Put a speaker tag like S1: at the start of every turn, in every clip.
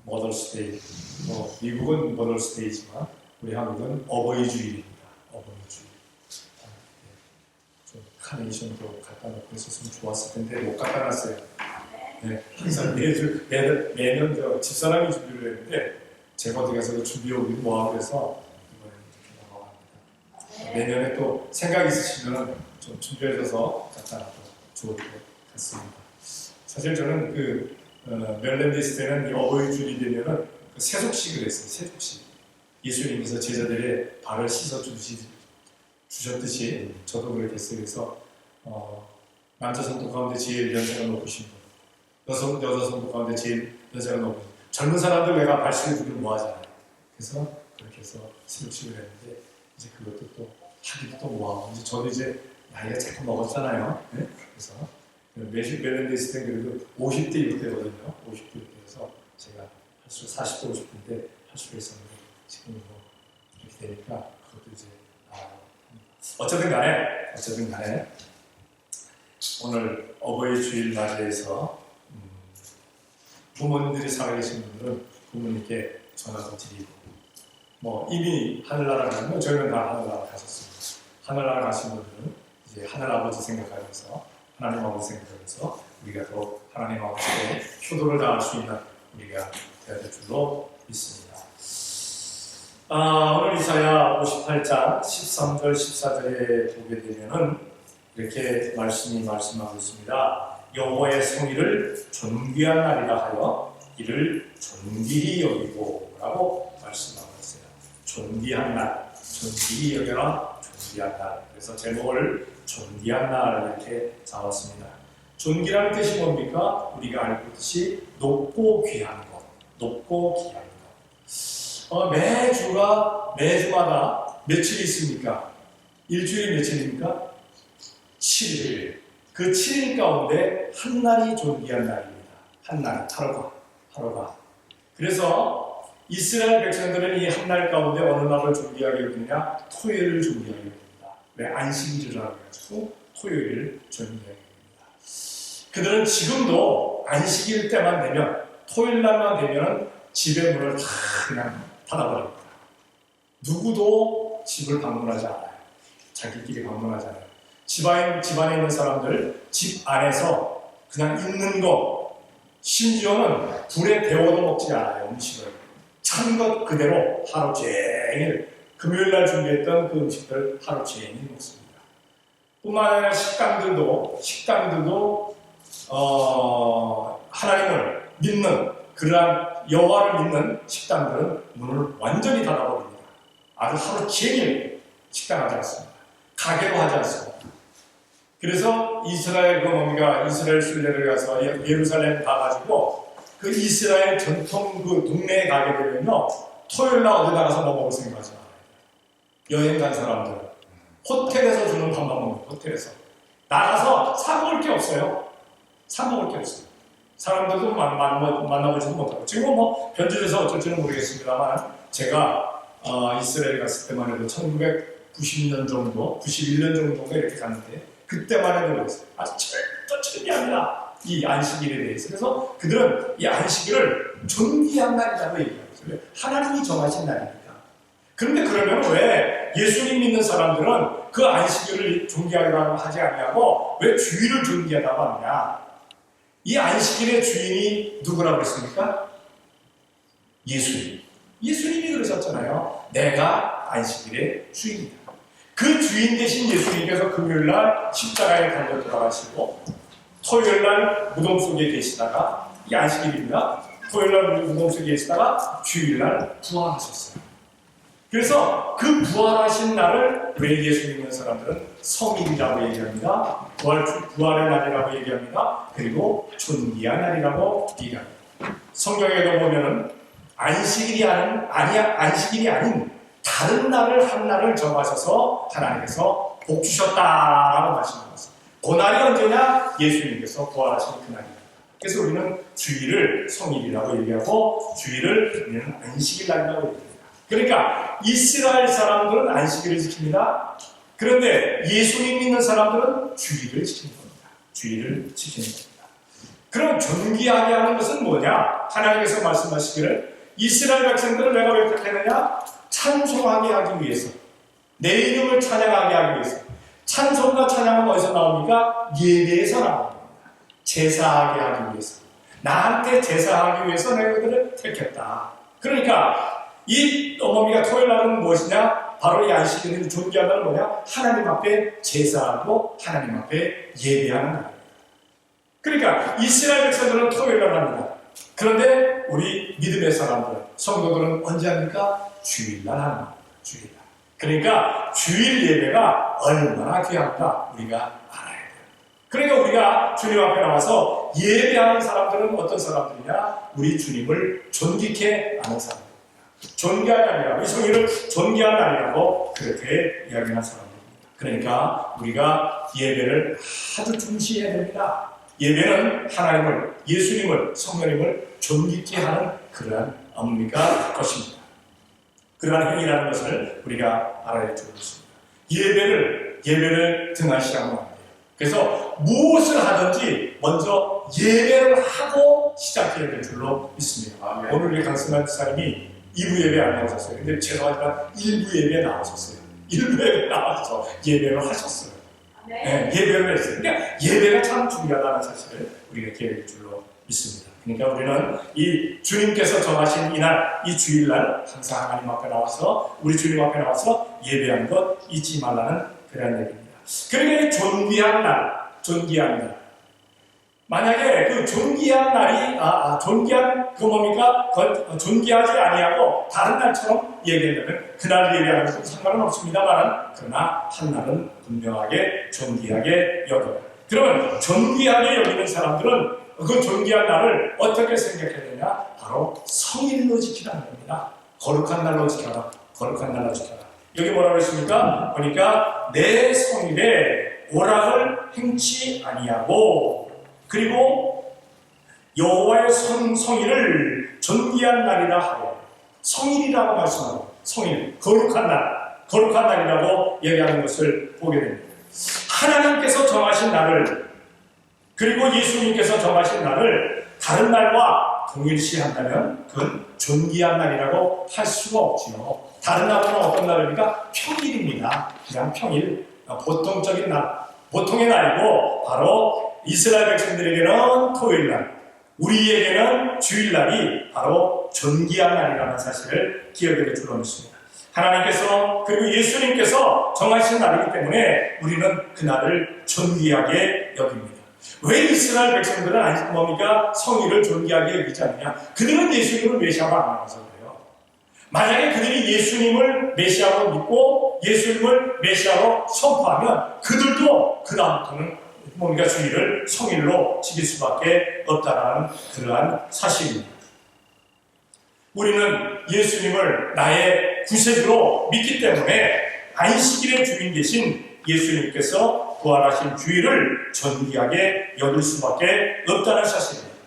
S1: 머더스데이, 미국은 머더스데이지만 우리 한국은 어버이 주일입니다. 어버이 주일. 좀 카네이션도 갖다 놓고 있었으면 좋았을 텐데 못 갖다 놨어요. 네, 항상 매년 집사람이 준비를 했는데 제가 어디 가서 준비해 오기도 뭐하고 그래서 이번에는 이렇게 넘어갑니다. 내년에 또 생각 있으시면 좀 준비해서 갖다 놔도 좋을 것 같습니다. 사실 저는 멜랜드 있을 때는 이 어버이 주일이 되면은 세속식을 했어요. 세속식. 예수님께서 제자들의 발을 씻어 주셨듯이 저도 그렇게 했어요. 그래서 남자 성도 가운데 제일 연세가 높으신 분, 여자 성도 가운데 제일 연세가 높은 분, 젊은 사람들 내가 발 씻어주기를 뭐하잖아요. 그래서 그렇게 해서 세속식을 했는데 이제 그것도 또 하기도 또 뭐하고 이제 저도 이제 나이가 자꾸 먹었잖아요. 네? 그래서 멜랜드 있을 때 그래도 50대 6대거든요. 50대 6대여서 제가 할수록 40대 50대인데 할수록 했었는데 지금 뭐 이렇게 되니까 그것도 이제 어쨌든 간에 오늘 어버이 주일 맞이해서 부모님들이 살아계신 분들은 부모님께 전화도 드리고 이미 하늘나라 가면 저희는 다 하늘나라 가셨습니다. 하늘나라 가신 분들은 이제 하늘아버지 생각하면서 하나님 아버지 생각하면서 우리가 또 하나님 아버지의 효도를 다할 수 있는 우리가 되어야 될 줄로 믿습니다. 오늘 이사야 58장 13절 14절에 보게 되면은 이렇게 말씀하고 있습니다. 여호와의 성의를 존귀한 날이라 하여 이를 존귀히 여기고 라고 말씀하고 있어요. 존귀한 날, 존귀히 여겨라, 존귀한 날. 그래서 제목을 존귀한 날 이렇게 잡았습니다. 존귀라는 뜻이 뭡니까? 우리가 알고 있듯이 높고 귀한 것, 높고 귀한 것. 매주마다 며칠이 있습니까? 일주일이 며칠입니까? 7일. 그 7일 가운데 한 날이 존귀한 날입니다. 한 날, 하루가. 그래서 이스라엘 백성들은 이 한 날 가운데 어느 날을 존귀하게 여기느냐? 토요일을 존귀하게 여깁니다. 왜? 안식일이라고 해가지고 토요일을 존귀하게 여깁니다. 그들은 지금도 안식일 때만 되면, 토요일 날만 되면 집의 문을 다 그냥 닫아버립니다. 누구도 집을 방문하지 않아요. 자기끼리 방문하지 않아요. 집안에 있는 사람들 집 안에서 그냥 있는 거, 심지어는 불에 데워도 먹지 않아요. 음식을 찬 것 그대로 하루 종일 금요일날 준비했던 그 음식들 하루 종일 먹습니다. 뿐만 아니라 식당들도 하나님을 믿는 그러한 여호와를 믿는 식당들은 문을 완전히 닫아버립니다. 아주 하루 종일 식당하지 않습니다. 가게도 하지 않습니다. 그래서 이스라엘 이스라엘 순례를 가서 예루살렘 가가지고 그 이스라엘 전통 그 동네에 가게 되면요, 토요일 날 어디 나가서 뭐 먹을 생각하지 않아요. 여행 간 사람들 호텔에서 주는 밥만 먹는 호텔에서 나가서 사 먹을 게 없어요. 사람들도 만나보지도 못하고 지금 변질해서 어쩔지는 모르겠습니다만 제가 이스라엘 갔을 때만 해도 1990년 정도, 91년 정도가 이렇게 갔는데 그때만 해도 아주 철저합니다. 이 안식일에 대해서. 그래서 그들은 이 안식일을 존귀한 날이라고 얘기하고 하나님이 정하신 날입니다. 그런데 그러면 왜 예수님 믿는 사람들은 그 안식일을 존귀하다고 하지 않냐고 왜 주일을 존귀하다고 하느냐? 이 안식일의 주인이 누구라고 했습니까? 예수님이 그러셨잖아요. 내가 안식일의 주인이다. 그 주인 대신 예수님께서 금요일날 십자가에 달려 돌아가시고 토요일날 무덤 속에 계시다가 이 안식일입니다. 토요일날 무덤 속에 계시다가 주일날 부활하셨어요. 그래서 그 부활하신 날을 왜 예수 믿는 사람들은 성일이라고 얘기합니다. 부활의 날이라고 얘기합니다. 그리고 존귀한 날이라고 얘기합니다. 성경에도 보면은 안식일이 아닌 다른 날을 한 날을 정하셔서 하나님께서 복 주셨다라고 말씀하셨습니다. 그 날이 언제냐? 예수님께서 부활하신 그 날입니다. 그래서 우리는 주일을 성일이라고 얘기하고 주일을 우리는 안식일 날이라고 얘기합니다. 그러니까 이스라엘 사람들은 안식일을 지킵니다. 그런데 예수님 믿는 사람들은 주일을 지키는 겁니다. 주일을 지키는 겁니다. 그럼 존귀하게 하는 것은 뭐냐? 하나님께서 말씀하시기를 이스라엘 백성들을 내가 왜 택했느냐? 찬송하게 하기 위해서, 내 이름을 찬양하게 하기 위해서. 찬송과 찬양은 어디서 나옵니까? 예배에서 나옵니다. 제사하게 하기 위해서, 나한테 제사하기 위해서 내가 그들을 택했다. 그러니까 이 어머니가 토요일 날은 무엇이냐? 바로 이 안식일은 존귀하다는 뭐냐? 하나님 앞에 제사하고 하나님 앞에 예배하는 날입니다. 그러니까 이스라엘 백성들은 토요일 날 합니다. 그런데 우리 믿음의 사람들, 성도들은 언제 합니까? 주일날 하는 겁니다. 주일날. 그러니까 주일 예배가 얼마나 귀한가 우리가 알아야 돼요. 그러니까 우리가 주님 앞에 나와서 예배하는 사람들은 어떤 사람들이냐? 우리 주님을 존귀케 하는 사람들. 존귀한 날이라고, 이 성일을 존귀한 날이라고 그렇게 이야기하는 사람들입니다. 그러니까 우리가 예배를 아주 중시해야 됩니다. 예배는 하나님을, 예수님을, 성령님을 존귀케 하는 그러한 업무가 것입니다. 그러한 행위라는 것을 우리가 알아야 되겠습니다. 예배를 등한시하면 안 돼요. 그래서 무엇을 하든지 먼저 예배를 하고 시작해야 될 줄로 믿습니다. 오늘 우리 강승환 사람이 2부 예배 안 나오셨어요. 근데 죄송하지만 1부 예배에 나오셨어요. 1부 예배에 나와서 예배를 하셨어요. 네, 예배를 했어요. 그러니까 예배가 참 중요하다는 사실을 우리가 기억할 줄로 믿습니다. 그러니까 우리는 이 주님께서 정하신 이날, 이 주일날 항상 하나님 앞에 나와서, 우리 주님 앞에 나와서 예배하는 것 잊지 말라는 그런 얘기입니다. 그러니까 존귀한 날. 만약에 그 존귀한 날이, 존귀한 그 뭡니까? 존귀하지 아니하고 다른 날처럼 얘기하면 그날 예배하는 것은 상관은 없습니다만, 그러나 한 날은 분명하게 존귀하게 여겨요. 그러면 존귀하게 여기는 사람들은 그 존귀한 날을 어떻게 생각해야 되냐? 바로 성일로 지키라는 겁니다. 거룩한 날로 지켜라. 거룩한 날로 지켜라. 여기 뭐라고 했습니까? 보니까 내 성일에 오락을 행치 아니하고, 그리고 여호와의 성일을 존귀한 날이라 하고, 성일이라고 말씀하고, 성일, 거룩한 날이라고 얘기하는 것을 보게 됩니다. 하나님께서 정하신 날을, 그리고 예수님께서 정하신 날을 다른 날과 동일시한다면 그건 존귀한 날이라고 할 수가 없지요. 다른 날은 어떤 날입니까? 평일입니다. 그냥 평일, 보통적인 날, 보통의 날이고, 바로 이스라엘 백성들에게는 토요일날, 우리에게는 주일날이 바로 존귀한 날이라는 사실을 기억해 줄로 믿습니다. 하나님께서, 그리고 예수님께서 정하신 날이기 때문에 우리는 그 날을 존귀하게 여깁니다. 왜 이스라엘 백성들은 뭡니까? 성일을 존귀하게 여기지 않느냐? 그들은 예수님을 메시아로 안 알아서 그래요. 만약에 그들이 예수님을 메시아로 믿고 예수님을 메시아로 선포하면 그들도 그 다음부터는 뭡니까? 주일을 성일로 지킬 수밖에 없다는 그러한 사실입니다. 우리는 예수님을 나의 구세주로 믿기 때문에 안식일의 주인 되신 예수님께서 부활하신 주일을 존귀하게 여길 수밖에 없다는 사실입니다.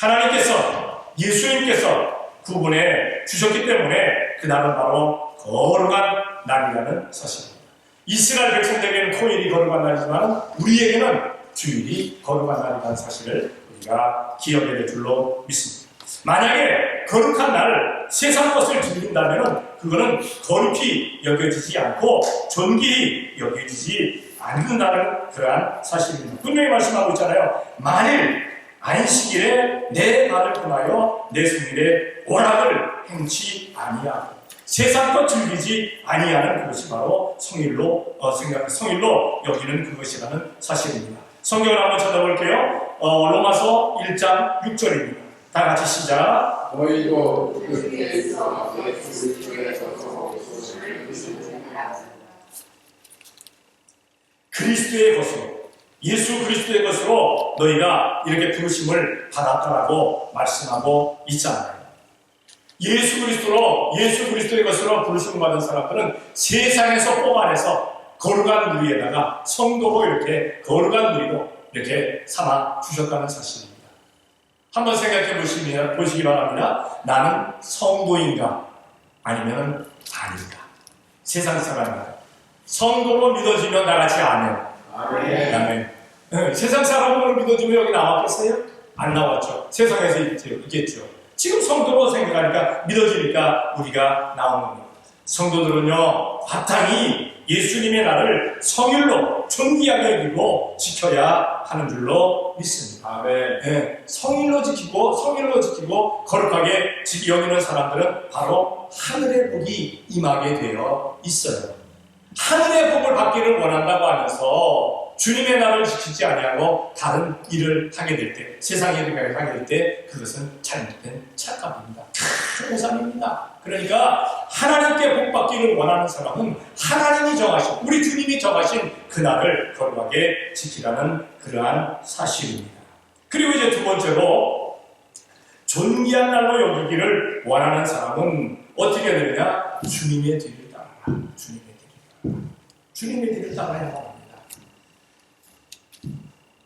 S1: 하나님께서, 예수님께서 구분해 주셨기 때문에 그날은 바로 거룩한 날이라는 사실입니다. 이스라엘 백성들에게는 토요일이 거룩한 날이지만 우리에게는 주일이 거룩한 날이라는 사실을 우리가 기억해야 될 줄로 믿습니다. 만약에 거룩한 날, 세상 것을 즐긴다면 그거는 거룩히 여겨지지 않고 존귀히 여겨지지 않는다는 그러한 사실입니다. 분명히 말씀하고 있잖아요. 만일 안식일에 내 발을 끊하여 내 성일에 오락을 행치 아니하고 세상 것 즐기지 아니하는 그것이 바로 성일로 여기는 그것이라는 사실입니다. 성경을 한번 찾아볼게요. 로마서 1장 6절입니다. 다 같이 시작.
S2: 너희도
S1: 그리스도의 것으로, 예수 그리스도의 것으로 너희가 이렇게 부르심을 받았다라고 말씀하고 있잖아요. 예수 그리스도의 것으로 부르심을 받은 사람들은 세상에서 뽑아내서 거룩한 누리에다가 성도로 이렇게 거룩한 누리로 이렇게 삼아 주셨다는 사실입니다. 한번 생각해 보시기 바랍니다. 나는 성도인가? 아니면 아닌가? 세상 사람인가? 성도로 믿어지면 나같이 아멘. 아멘. 세상 사람으로 믿어지면 여기 나왔겠어요? 안 나왔죠. 세상에서 있겠죠. 지금 성도로 생각하니까 믿어지니까 우리가 나온 겁니다. 성도들은요, 바탕이 예수님의 날을 성일로 존귀하게 여기고 지켜야 하는 줄로 믿습니다. 네, 성일로 지키고 거룩하게 여기는 사람들은 바로 하늘의 복이 임하게 되어 있어요. 하늘의 복을 받기를 원한다고 하면서 주님의 날을 지키지 아니하고 다른 일을 하게 될 때, 세상의 일을 하게 될 때 그것은 잘못된 착각입니다. 큰 오산입니다. 그러니까 하나님께 복 받기를 원하는 사람은 하나님이 정하신, 우리 주님이 정하신 그 날을 거룩하게 지키라는 그러한 사실입니다. 그리고 이제 두 번째로 존귀한 날로 여기기를 원하는 사람은 어떻게 되느냐? 주님의 뒤를 따라라. 주님의 뒤를 따라야 합니다.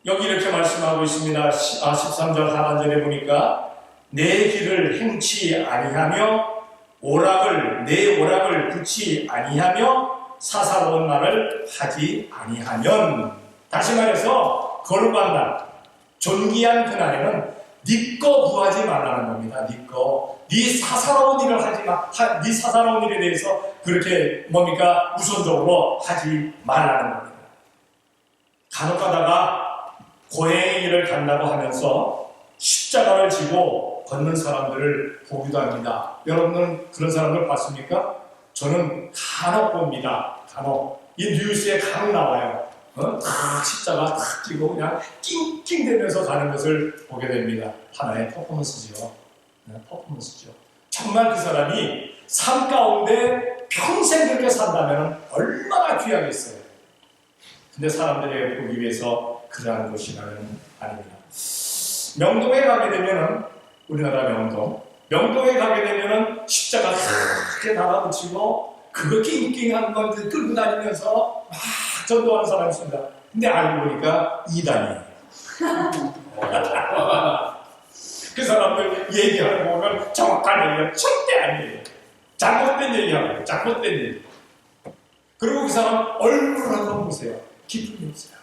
S1: 여기 이렇게 말씀하고 있습니다. 13절 하반절에 보니까 내 길을 행치 아니하며 내 오락을 굳지 아니하며 사사로운 말을 하지 아니하면, 다시 말해서 거룩한 날, 존귀한 그날에는 네 거 구하지 말라는 겁니다. 네 사사로운 일을 하지 마. 네 사사로운 일에 대해서 그렇게 우선적으로 하지 말라는 겁니다. 간혹 가다가 고행의 일을 간다고 하면서 십자가를 지고 걷는 사람들을 보기도 합니다. 여러분은 그런 사람들 봤습니까? 저는 간혹 봅니다. 간혹. 이 뉴스에 간혹 나와요. 탁 십자가 탁 지고 그냥 낑낑대면서 가는 것을 보게 됩니다. 하나의 퍼포먼스죠. 정말 그 사람이 삶 가운데 평생 그렇게 산다면 얼마나 귀하겠어요. 근데 사람들에게 보기 위해서 그러한 것이라는 아닙니다. 명동에 가게 되면은, 우리나라 명동에 가게 되면은 십자가 크게 달아붙이고 그거 낑낑한 건 끌고 다니면서 막 전도하는 사람이 있습니다. 근데 알고 보니까 이단이에요. 그 사람들 얘기하는 거 보면 정확한 얘기가 절대 아니에요. 잘못된 얘기하고 잘못된 얘기. 그리고 그 사람 얼굴을 한번 보세요. 기쁨이 없어요.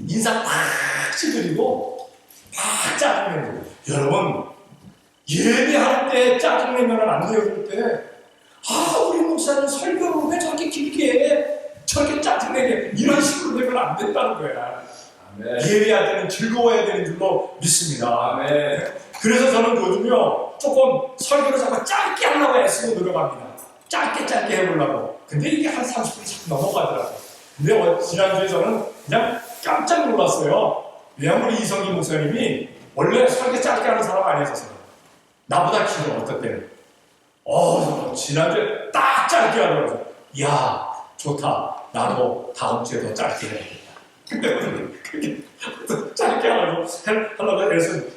S1: 인상 팍 찌그리고 팍 짜증내고. 여러분, 예배할 때 짜증내면 안 돼요. 그럴 때 우리 목사님 설교를 왜 저렇게 길게 해? 저렇게 짜증내게 이런 식으로 되면 안 된다는 거야. 아멘. 예배할 때는 즐거워야 되는 줄로 믿습니다. 아멘. 그래서 저는 요즘요 조금 설교를 자꾸 짧게 하려고 애쓰고 노력합니다. 짧게 해보려고. 근데 이게 한 30분 넘어가더라고요. 근데 지난주에 저는 그냥 깜짝 놀랐어요. 왜냐면 우리 이성기 목사님이 원래 설교 짧게 하는 사람 아니었어요. 나보다 길어, 어떨 때는. 지난주에 딱 짧게 하더라고요. 이야, 좋다. 나도 다음 주에 더 짧게 해야겠다. 근데 그렇게 짧게 하려고 해서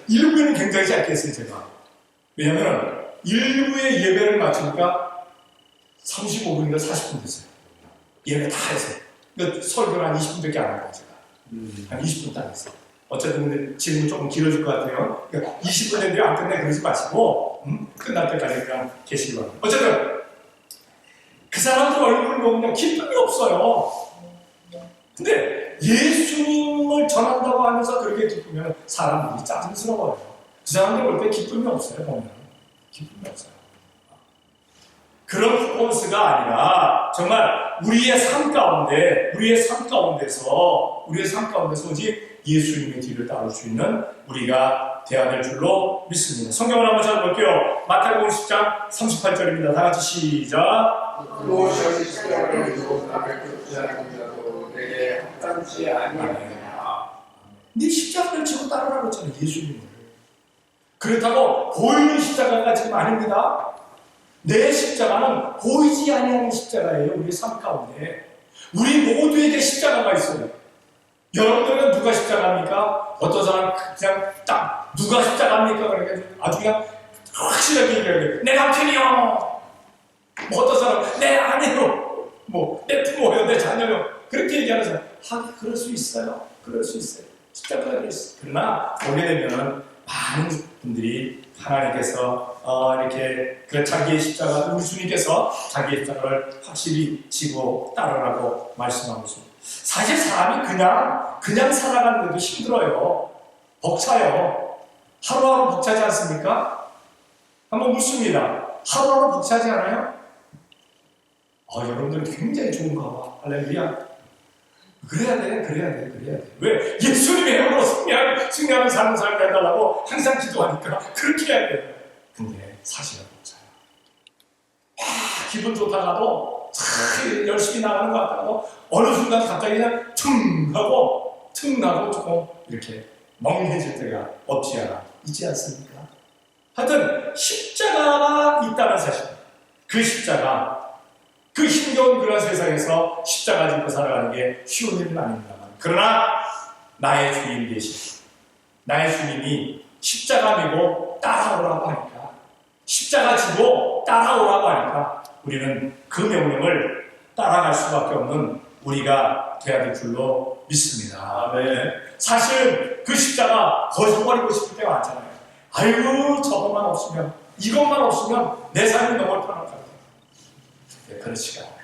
S1: 1부에는 굉장히 짧게 했어요, 제가. 왜냐면 1부에 예배를 마치니까 35분인가 40분 됐어요. 예배 다 해서. 그러니까 설교를 한 20분밖에 안 하고 제가. 한 20분 딱 했어요. 어쨌든 근데 지금은 조금 길어질 것 같아요. 그러니까 20분 됐는데 안 끝내 그러지 마시고 끝날 때까지 그냥 계시기 바랍니다. 어쨌든 그 사람들 얼굴을 보면 기쁨이 없어요. 근데 예수님을 전한다고 하면서 그렇게 기쁘면 사람들이 짜증스러워요. 그 사람들 볼 때 기쁨이 없어요. 보면 기쁨이 없어요. 그런 퍼포먼스가 아니라 정말 우리의 삶 가운데서 오직 예수님의 뒤를 따를 수 있는 우리가 되어야 될 줄로 믿습니다. 성경을 한번 찾아볼게요. 마태복음 10장 38절입니다. 다 같이 시작.
S2: 무엇이 십자가를 지고 나를 쫓지 않는 자도 내게 합당치 아니하느냐.
S1: 네 십자가를 지고 따르라고 했잖아요. 예수님을. 그렇다고 보이는 십자가가 지금 아닙니다. 내 십자가는 보이지 아니하는 십자가예요. 우리 삶 가운데. 우리 모두에게 십자가가 있어요. 여러분들은 누가 십자가입니까? 어떤 사람은 그냥 딱 누가 십자가입니까? 그러니까 아주 그냥 확실하게 얘기해요. 내 남편이요. 어떤 사람은 내 아내요. 내 부모요. 내 자녀요. 그렇게 얘기하는 사람. 그럴 수 있어요. 십자가가 그랬어요. 그러나 보게 되면 많은 분들이 하나님께서 이렇게 자기의 십자가, 우리 주님께서 자기의 십자가를 확실히 지고 따르라고 말씀하고 있습니다. 사실 사람이 그냥 살아가는데도 힘들어요. 벅차요. 하루하루 벅차지 않습니까? 한번 묻습니다. 하루하루 벅차지 않아요? 여러분들 굉장히 좋은가 봐. 할렐루야. 그래야 돼. 왜? 예수님의 이름으로 승리하는 삶을 살게 해달라고 항상 기도하니까 그렇게 해야 돼. 근데 사실은 벅차요. 기분 좋다가도 참 열심히 나가는 것 같다가도 어느 순간 갑자기 그냥 퉁 나고 조금 이렇게 멍해질 때가 없지 않아 있지 않습니까? 하여튼 십자가가 있다는 사실, 그 십자가, 그 힘겨운 그런 세상에서 십자가 지고 살아가는 게 쉬운 일은 아닙니다만, 그러나 나의 주인 되신 나의 주님이 십자가 지고 따라오라고 하니까, 십자가 지고 따라오라고 하니까 우리는 그 명령을 따라갈 수밖에 없는 우리가 돼야 될 줄로 믿습니다. 네. 사실 그 십자가 거짓말이고 싶을 때가 많잖아요. 아이고 저것만 없으면, 이것만 없으면 내 삶이 너무 편할 것 같아요. 네, 그렇지가 않아요.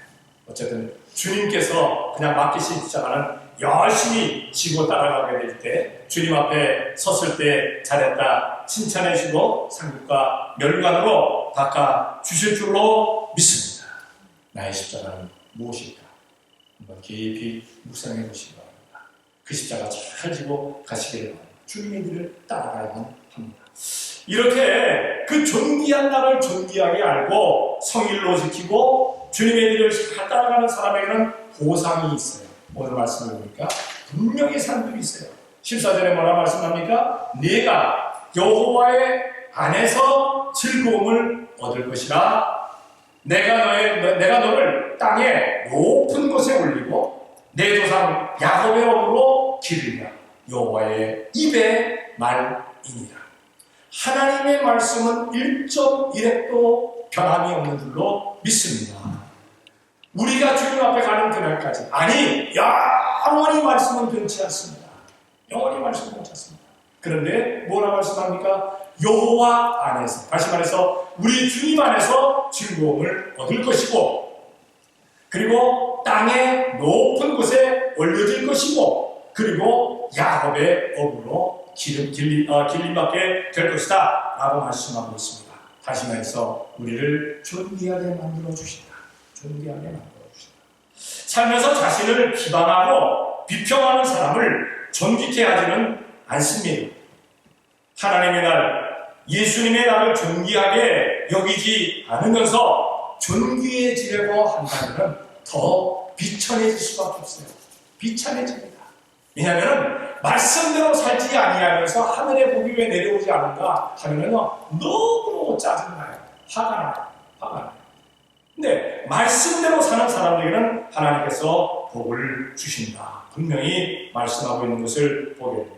S1: 어쨌든 주님께서 그냥 맡기신 십자가는 열심히 지고 따라가게 될 때, 주님 앞에 섰을 때 잘했다 칭찬해 주고 상급과 멸관으로 닦아 주실 줄로 믿습니다. 나의 십자가는 무엇일까? 한번 깊이 묵상해 보시기 바랍니다. 그 십자가 잘 지고 가시기를 바랍니다. 주님의 길을 따라가야만 합니다. 이렇게 그 존귀한 나를 존귀하게 알고 성일로 지키고 주님의 길을 잘 따라가는 사람에게는 보상이 있어요. 오늘 말씀을 보니까 분명히 상급이 있어요. 14절에 뭐라 말씀합니까? 네가 여호와의 안에서 즐거움을 얻을 것이라. 내가 너를 땅의 높은 곳에 올리고 내 조상 야곱의 업으로 기르리라. 여호와의 입의 말이니라. 하나님의 말씀은 1.1핵도 변함이 없는 줄로 믿습니다. 우리가 주님 앞에 가는 그날까지, 아니 영원히 말씀은 변치 않습니다. 영원히 말씀은 변치 않습니다. 그런데 뭐라 말씀합니까? 여호와 안에서, 다시 말해서 우리 주님 안에서 즐거움을 얻을 것이고, 그리고 땅의 높은 곳에 올려질 것이고, 그리고 야곱의 업으로 길림받게 될 것이다 라고 말씀하고 있습니다. 다시 말해서 우리를 존귀하게 만들어 주신다. 존귀하게 만들어 주신다. 살면서 자신을 비방하고 비평하는 사람을 존귀케 하지는 않습니다. 하나님의 날, 예수님의 날을 존귀하게 여기지 않으면서 존귀해지려고 한다면 더 비천해질 수밖에 없어요. 비천해집니다. 왜냐하면 말씀대로 살지 아니하면서 하늘의 복이 왜 내려오지 않는가 하면요, 너무 짜증나요. 화가 나요. 근데 말씀대로 사는 사람들에게는 하나님께서 복을 주신다. 분명히 말씀하고 있는 것을 보게 됩니다.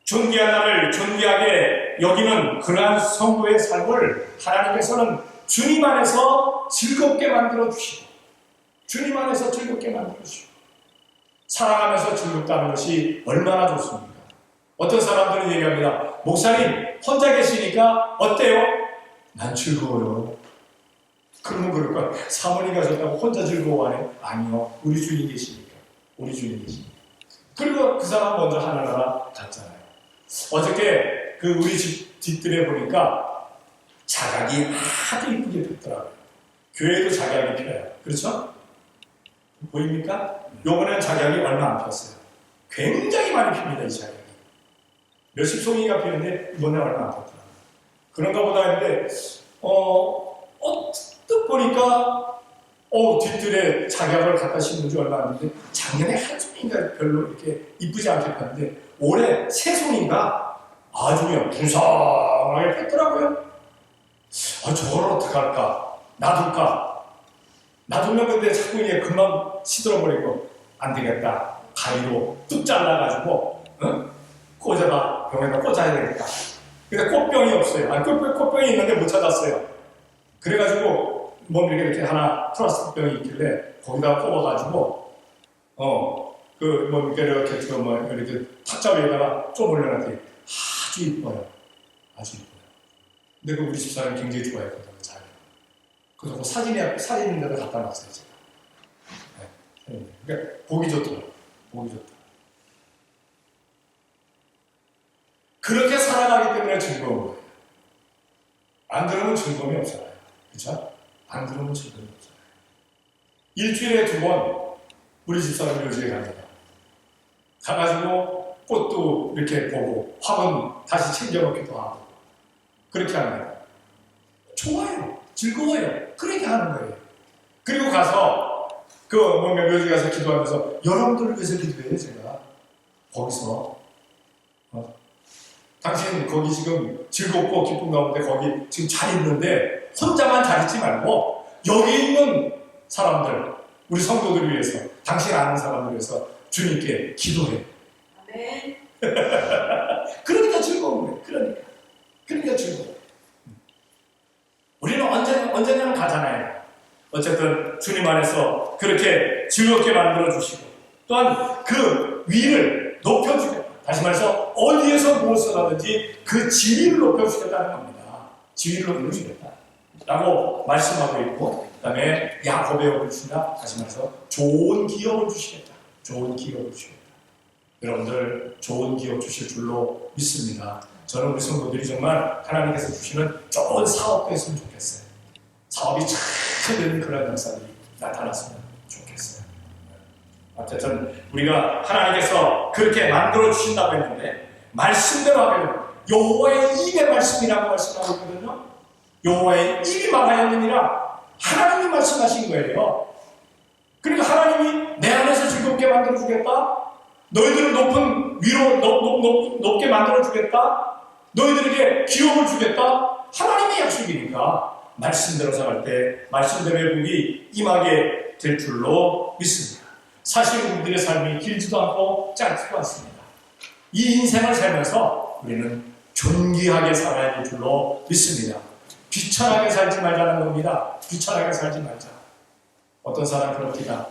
S1: 존귀한 나를 존귀하게 여기는 그러한 성도의 삶을 하나님께서는 주님 안에서 즐겁게 만들어 주시고, 주님 안에서 즐겁게 만들어 주시고, 사랑하면서 즐겁다는 것이 얼마나 좋습니까? 어떤 사람들은 얘기합니다. 목사님 혼자 계시니까 어때요? 난 즐거워요. 그러면 그럴 거야. 사모님 가셨다고 혼자 즐거워하네? 아니요. 우리 주님 계시니까. 그리고 그 사람 먼저 하늘나라 갔잖아요. 어저께 그 우리 집 뒷뜰에 보니까 자각이 아주 이쁘게 폈더라고요. 교회도 자각이 펴요. 그렇죠? 보입니까? 요번엔 자각이 얼마 안 폈어요. 굉장히 많이 핍니다, 이 자각이. 몇십 송이가 피는데 이번에 얼마 안 폈더라고요. 그런가 보다 했는데 뜻 보니까 뒷뜰에 자각을 갖다 심은 지 얼마 안 됐는데 작년에 한 송이가 별로 이렇게 이쁘지 않게 폈는데 올해 세 송이가 아주 그냥 풍성하게 폈더라고요. 저걸 어떡할까? 놔두면 근데 자꾸 이게 금방 시들어버리고 안 되겠다. 가위로 뚝 잘라가지고 꽂아다 병에다 꽂아야 되겠다. 근데 꽃병이 없어요. 꽃병이 있는데 못 찾았어요. 그래가지고 이렇게 하나 플라스틱 병이 있길래 거기다 꼽아가지고 이렇게 탁자 위에다가 좀 올려놨더니 아주 이뻐요. 근데 그 우리 집사람이 굉장히 좋아했거든요. 잘. 그래서 사진 있는 데다 갖다 놨어요, 제가. 네, 그러니까 보기 좋더라고요. 그렇게 살아가기 때문에 즐거운 거예요. 안 그러면 즐거움이 없잖아요. 그렇죠? 안 그러면 즐거움이 없잖아요. 일주일에 2번 우리 집사람 묘지에 갑니다. 가가지고 꽃도 이렇게 보고 화분 다시 챙겨 먹기도 하고 그렇게 합니다. 좋아요. 즐거워요. 그렇게 하는 거예요. 그리고 가서 그 뭔가 묘지 가서 기도하면서 여러분들을 위해서 기도해요. 제가 거기서 당신 거기 지금 즐겁고 기쁜 가운데 거기 지금 잘 있는데 혼자만 잘 있지 말고 여기 있는 사람들 우리 성도들을 위해서 당신 아는 사람들을 위해서 주님께 기도해.
S3: 아멘.
S1: 그러니까 즐거운 거예요. 그러니까 즐거워. 우리는 언제나 가잖아요. 어쨌든 주님 안에서 그렇게 즐겁게 만들어 주시고 또한 그 위를 높여주겠다. 다시 말해서 어디에서 무엇을 하든지 그 지위를 높여주겠다는 겁니다. 지위를 높여주겠다 라고 말씀하고 있고 그 다음에 야곱의 업을 주시나 다시 말해서 좋은 기업을 주시겠다. 좋은 기업을 주시겠다. 여러분들 좋은 기업 주실 줄로 믿습니다. 저는 우리 성도들이 정말 하나님께서 주시는 좋은 사업도 했으면 좋겠어요. 사업이 잘 되는 그런 역사들이 나타났으면 좋겠어요. 어쨌든 우리가 하나님께서 그렇게 만들어 주신다고 했는데 말씀대로 하면 여호와의 입의 말씀이라고 말씀하고 있거든요. 여호와의 입이 말하였느니라 하나님이 말씀하신 거예요. 그러니까 하나님이 내 안에서 즐겁게 만들어 주겠다. 너희들을 높은 위로 높게 만들어 주겠다. 너희들에게 기업을 주겠다. 하나님의 약속이니까 말씀대로 살할 때 말씀대로의 복이 임하게 될 줄로 믿습니다. 사실 우리들의 삶이 길지도 않고 짧지도 않습니다. 이 인생을 살면서 우리는 존귀하게 살아야 될 줄로 믿습니다. 비천하게 살지 말자는 겁니다. 비천하게 살지 말자. 어떤 사람 그럽니다.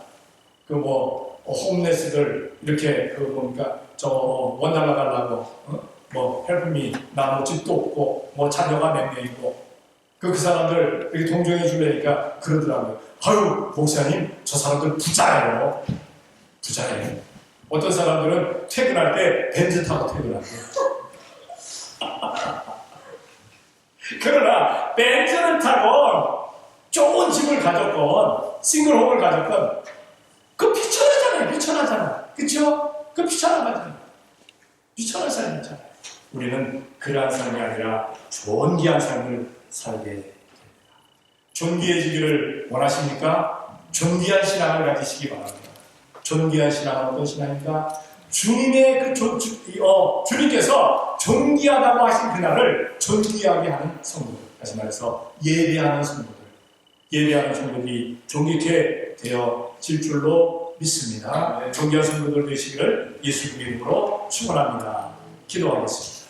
S1: 홈레스들 이렇게 저 원달러 달라고 헬프미 나 집도 없고 자녀가 몇 명이고 그 사람들 이렇게 동정해 주려니까 그러더라고요. 아유 목사님 저 사람들 부자예요. 어떤 사람들은 퇴근할 때 벤츠 타고 퇴근하고 그러나 벤츠를 타건 좋은 집을 가졌건 싱글홈을 가졌건 그 비천하잖아. 그쵸? 그 비천하잖아. 비천한 삶이잖아요. 우리는 그러한 삶이 아니라 존귀한 삶을 살게 됩니다. 존귀해지기를 원하십니까? 존귀한 신앙을 가지시기 바랍니다. 존귀한 신앙은 어떤 신앙입니까? 주님의 주님께서 존귀하다고 하신 그날을 존귀하게 하는 성도들. 다시 말해서 예배하는 성도들이 존귀케 되어질 줄로 믿습니다. 존귀한 성도들 되시기를 예수님의 이름으로 축원합니다. 기도하겠습니다.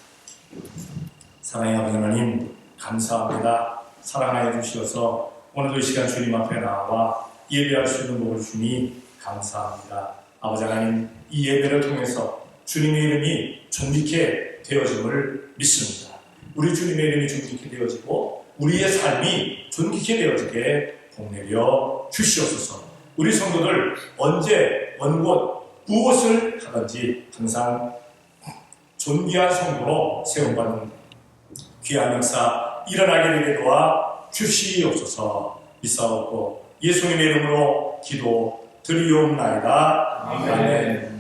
S1: 사랑의 아버지 하나님 감사합니다. 사랑하여 주시어서 오늘도 이 시간 주님 앞에 나와 예배할 수 있는 복을 주니 감사합니다. 아버지 하나님 이 예배를 통해서 주님의 이름이 존귀케 되어짐을 믿습니다. 우리 주님의 이름이 존귀케 되어지고 우리의 삶이 존귀케 되어지게 복내려 주시옵소서. 우리 성도들 언제 어느 곳 무엇을 하든지 항상 존귀한 성도로 세움받는 귀한 역사 일어나게 되게 도와 주시옵소서. 믿사옵고 예수님의 이름으로 기도 드리옵나이다. 아멘.